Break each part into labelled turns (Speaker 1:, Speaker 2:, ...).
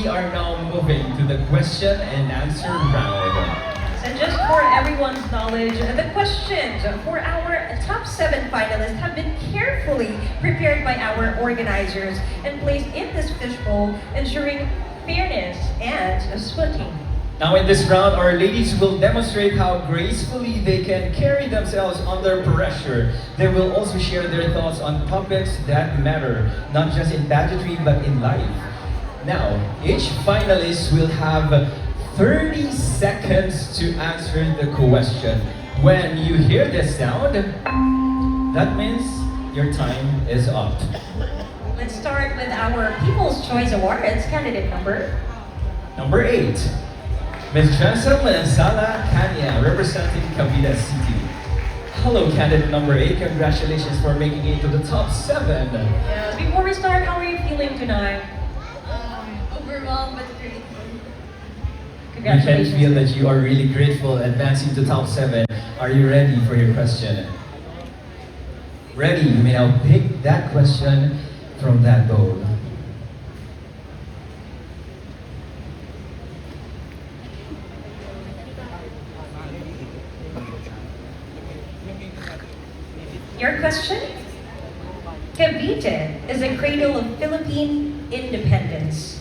Speaker 1: we are now moving to the question and answer round.
Speaker 2: So just for everyone's knowledge, the questions for our top 7 finalists have been carefully prepared by our organizers and placed in this fishbowl, ensuring fairness and splitting.
Speaker 1: Now in this round, our ladies will demonstrate how gracefully they can carry themselves under pressure. They will also share their thoughts on topics that matter, not just in pageantry but in life. Now, each finalist will have 30 seconds to answer the question. When you hear this sound, that means your time is up.
Speaker 2: Let's start with our People's Choice Awards candidate
Speaker 1: Number 8. Ms. Jesselyn Sala Kanya, representing Cavite City. Hello, candidate number 8. Congratulations for making it to the top 7.
Speaker 2: Yes, before we start, how are you feeling tonight?
Speaker 3: Overwhelmed but grateful.
Speaker 1: I can
Speaker 2: Congratulations.
Speaker 1: feel that you are really grateful advancing to top 7. Are you ready for your question? Ready? You may now pick that question from that bowl.
Speaker 2: Your question? Cavite is the cradle of Philippine independence.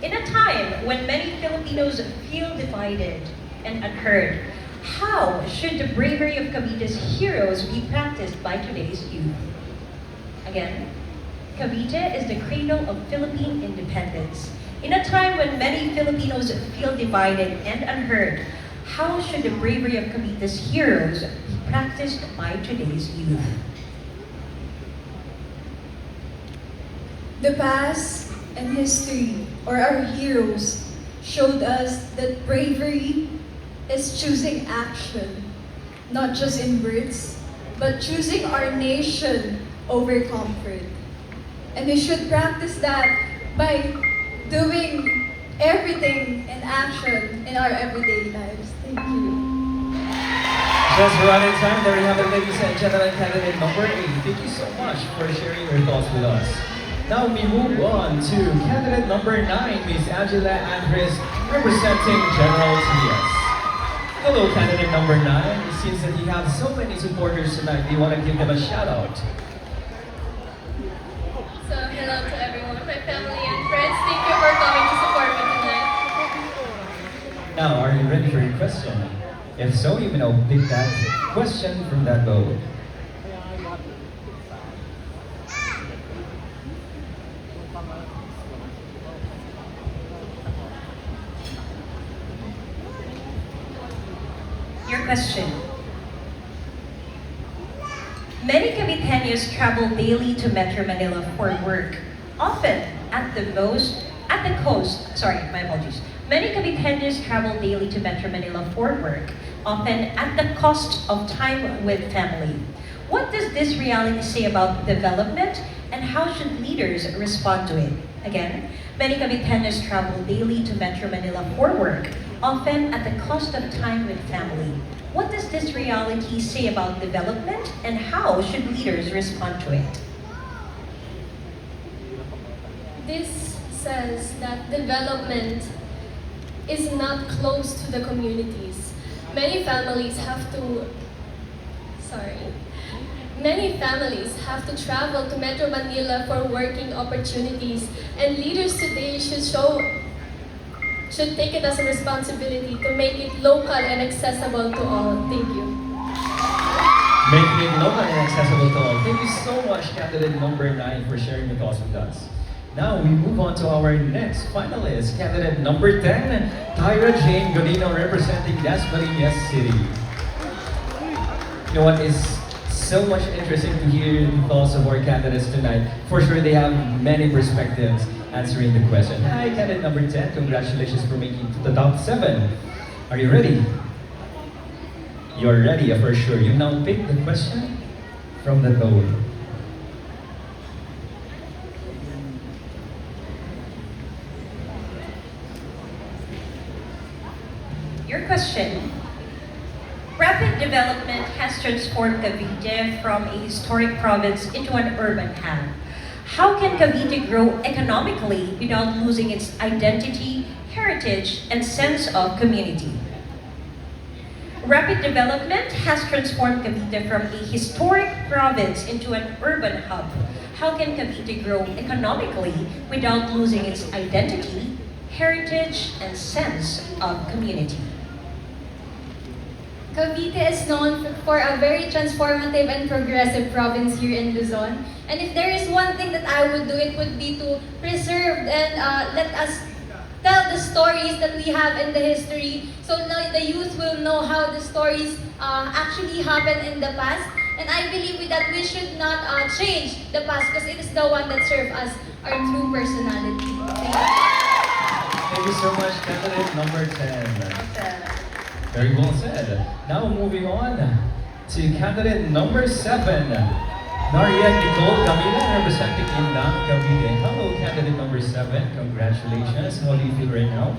Speaker 2: In a time when many Filipinos feel divided and unheard, how should the bravery of Cavite's heroes be practiced by today's youth? Again, Cavite is the cradle of Philippine independence. In a time when many Filipinos feel divided and unheard, how should the bravery of Cavite's heroes be practiced by today's youth?
Speaker 3: The past and history, or our heroes, showed us that bravery is choosing action, not just in words, but choosing our nation over comfort. And we should practice that by doing everything in action in our everyday lives. Thank you.
Speaker 1: Just running time, there you have it, ladies and gentlemen, candidate number 8. Thank you so much for sharing your thoughts with us. Now we move on to candidate number 9, Ms. Angela Andres, representing General Trias. Hello, candidate number 9. It seems that you have so many supporters tonight. Do you want to give them a shout out?
Speaker 4: So, hello to everyone, my family and friends. Thank you for coming to support me tonight.
Speaker 1: Now, are you ready for your question? If so, you may now pick that question from that bowl.
Speaker 2: Your question. Many Caviteños travel daily to Metro Manila for work, often at the coast. Sorry, my apologies. Many Caviteños travel daily to Metro Manila for work, often at the cost of time with family. What does this reality say about development, and how should leaders respond to it? Again, many Caviteños travel daily to Metro Manila for work, often at the cost of time with family. What does this reality say about development, and how should leaders respond to it?
Speaker 4: This says that development is not close to the communities. Many families have to travel to Metro Manila for working opportunities, and leaders today should take it as a responsibility to make it local and accessible to all. Thank you.
Speaker 1: Making it local and accessible to all. Thank you so much, candidate number 9, for sharing your thoughts with us. Now we move on to our next finalist, candidate number 10, Tyra Jane Godino, representing Dasmariñas City. You know what is so much interesting to hear the thoughts of our candidates tonight. For sure, they have many perspectives answering the question. Hi, candidate number 10. Congratulations for making it to the top 7. Are you ready? You're ready, for sure. You now pick the question from the bowl.
Speaker 2: Your question. Rapid development has transformed Cavite from a historic province into an urban hub. How can Cavite grow economically without losing its identity, heritage, and sense of community? Rapid development has transformed Cavite from a historic province into an urban hub. How can Cavite grow economically without losing its identity, heritage, and sense of community?
Speaker 5: Cavite is known for a very transformative and progressive province here in Luzon. And if there is one thing that I would do, it would be to preserve and let us tell the stories that we have in the history so now the youth will know how the stories actually happened in the past. And I believe that we should not change the past because it is the one that serves us our true personality. Thank you.
Speaker 1: Thank you so much, candidate number 10. Very well said. Now moving on to candidate number 7. Nariette Nicole Camila representing Indang Cavite. Hello, candidate number 7. Congratulations. How do you feel right now?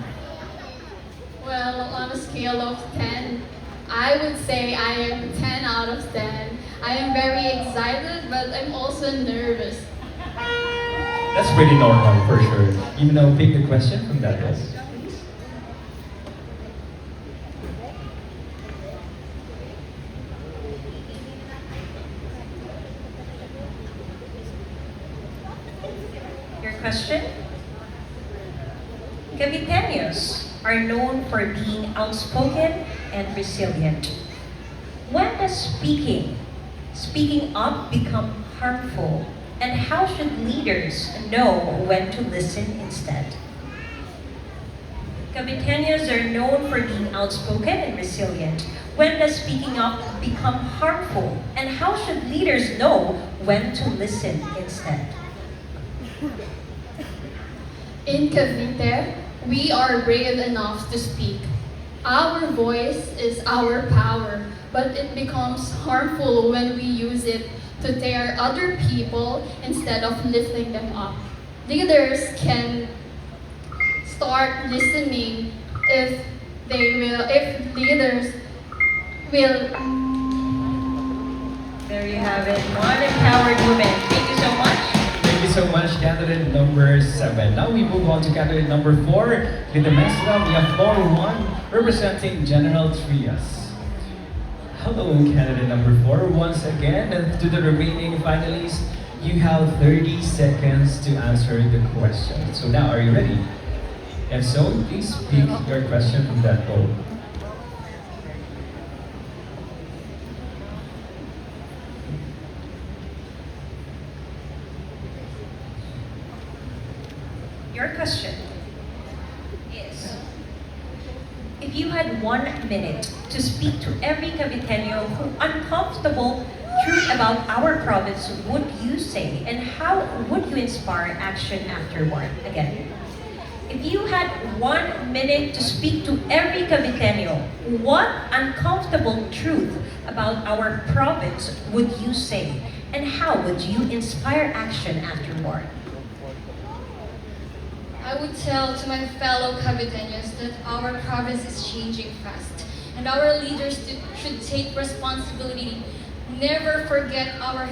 Speaker 4: Well, on a scale of 10, I would say I am 10 out of 10. I am very excited, but I'm also nervous.
Speaker 1: That's pretty normal for sure. You know, pick the question from that list.
Speaker 2: Your question? Caviteños are known for being outspoken and resilient. When does speaking up become harmful? And how should leaders know when to listen instead? Caviteños are known for being outspoken and resilient. When does speaking up become harmful? And how should leaders know when to listen instead?
Speaker 4: In Cavite, we are brave enough to speak. Our voice is our power, but it becomes harmful when we use it to tear other people instead of lifting them up. Leaders can start listening if leaders will.
Speaker 2: There you have it. One empowered woman. Thank you so much.
Speaker 1: Thank you so much, candidate number 7. Now we move on to candidate number 4. With the Mesra, we have floor 1 representing General Trias. Hello, candidate number 4. Once again, and to the remaining finalists, you have 30 seconds to answer the question. So now, are you ready? If so, please pick your question from that bowl.
Speaker 2: Your question is, if you had 1 minute to speak to every Caviteño who uncomfortable truth about our province would you say, and how would you inspire action afterward? Again, if you had 1 minute to speak to every Caviteño, what uncomfortable truth about our province would you say, and how would you inspire action afterward?
Speaker 5: I would tell to my fellow Caviteños that our province is changing fast and our leaders should take responsibility. Never forget our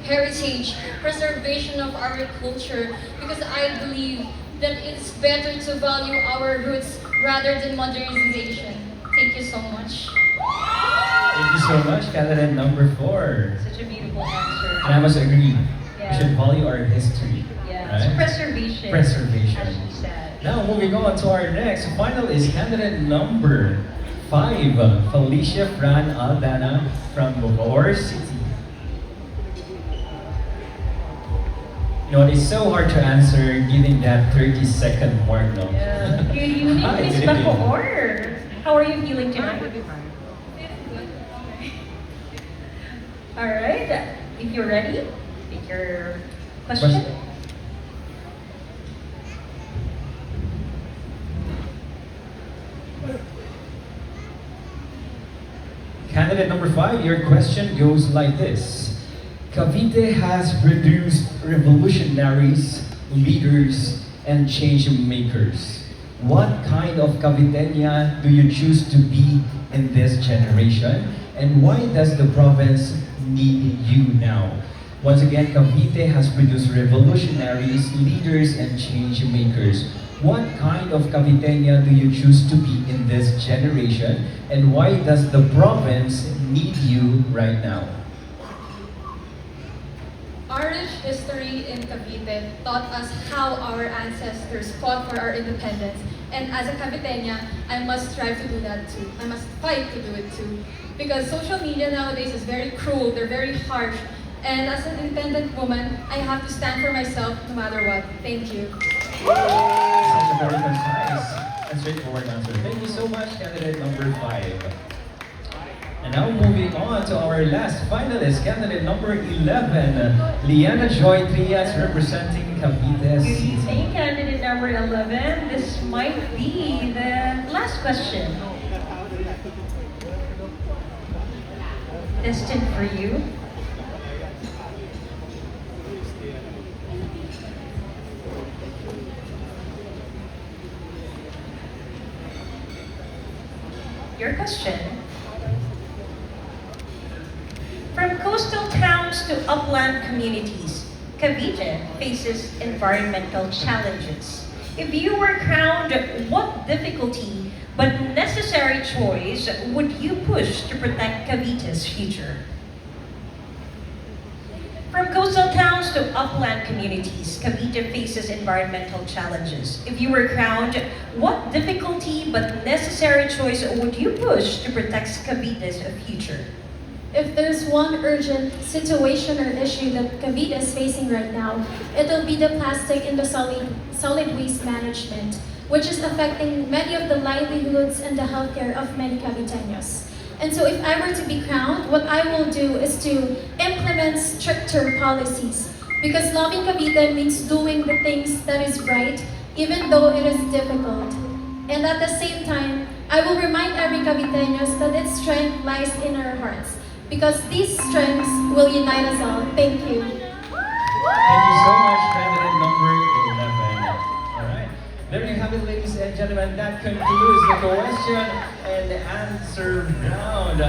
Speaker 5: heritage, preservation of our culture, because I believe that it's better to value our roots rather than modernization. Thank you so much.
Speaker 1: Thank you so much, candidate number 4.
Speaker 2: Such a beautiful answer.
Speaker 1: And I must agree,
Speaker 2: Yeah.
Speaker 1: we should value our history.
Speaker 2: Yeah,
Speaker 1: right?
Speaker 2: it's preservation.
Speaker 1: Preservation.
Speaker 2: As she said.
Speaker 1: Now moving on to our next finalist, candidate number 5, Felicia Fran Aldana from Bacoor City. You know, it's so hard to answer given that 30-second mark, no?
Speaker 2: Yeah. Good evening,
Speaker 1: Hi,
Speaker 2: Miss
Speaker 1: good evening.
Speaker 2: Bacoor. How are you feeling tonight? All right. If you're ready, take your question.
Speaker 1: Candidate number 5, your question goes like this. Cavite has produced revolutionaries, leaders, and change makers. What kind of Caviteña do you choose to be in this generation? And why does the province need you now? Once again, Cavite has produced revolutionaries, leaders, and change makers. What kind of Caviteña do you choose to be in this generation, and why does the province need you right now?
Speaker 4: Our rich history in Cavite taught us how our ancestors fought for our independence. And as a Caviteña, I must strive to do that too. I must fight to do it too. Because social media nowadays is very cruel, they're very harsh. And as an independent woman, I have to stand for myself no matter what. Thank you.
Speaker 1: Such a very concise and straightforward answer. Thank you so much, candidate number 5. And now moving on to our last finalist, candidate number 11, Liana Joy Trias, representing Cavite
Speaker 2: Good
Speaker 1: City.
Speaker 2: evening, candidate number 11. This might be the last question. Destined for you. Your question. From coastal towns to upland communities, Cavite faces environmental challenges. If you were crowned, what difficulty but necessary choice would you push to protect Cavite's future? From coastal towns to upland communities, Cavite faces environmental challenges. If you were crowned, what difficulty but necessary choice would you push to protect Cavite's future?
Speaker 5: If there's one urgent situation or issue that Cavite is facing right now, it'll be the plastic in the solid waste management, which is affecting many of the livelihoods and the healthcare of many Caviteños. And so if I were to be crowned, what I will do is to implement stricter policies. Because loving Cavite means doing the things that is right, even though it is difficult. And at the same time, I will remind every Caviteños that its strength lies in our hearts. Because these strengths will unite us all. Thank you.
Speaker 1: Thank you so much, candidate number 11. Alright, there you have it, ladies and gentlemen. That concludes the question and answer round.